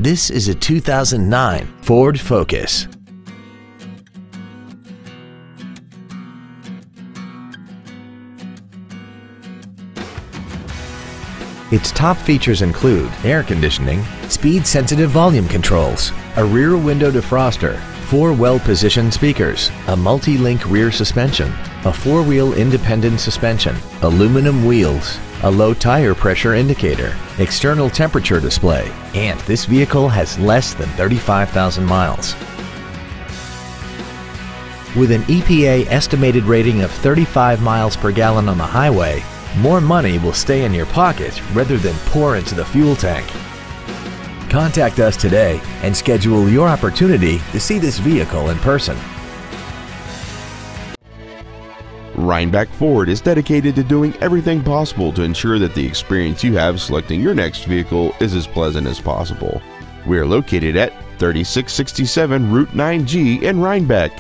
This is a 2009 Ford Focus. Its top features include air conditioning, speed-sensitive volume controls, a rear window defroster, 4 well-positioned speakers, a multi-link rear suspension, a 4-wheel independent suspension, aluminum wheels, a low tire pressure indicator, external temperature display, and this vehicle has less than 35,000 miles. With an EPA estimated rating of 35 miles per gallon on the highway, more money will stay in your pocket rather than pour into the fuel tank. Contact us today and schedule your opportunity to see this vehicle in person. Rhinebeck Ford is dedicated to doing everything possible to ensure that the experience you have selecting your next vehicle is as pleasant as possible. We are located at 3667 Route 9G in Rhinebeck.